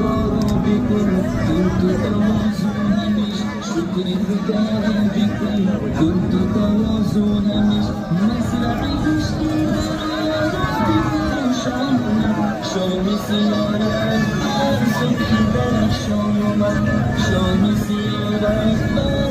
دارا بكل كنت توازن مش شكري دارا بكل كنت توازن مش مزرعي بشتي شام سیاره صبحی در شام من شام سیاره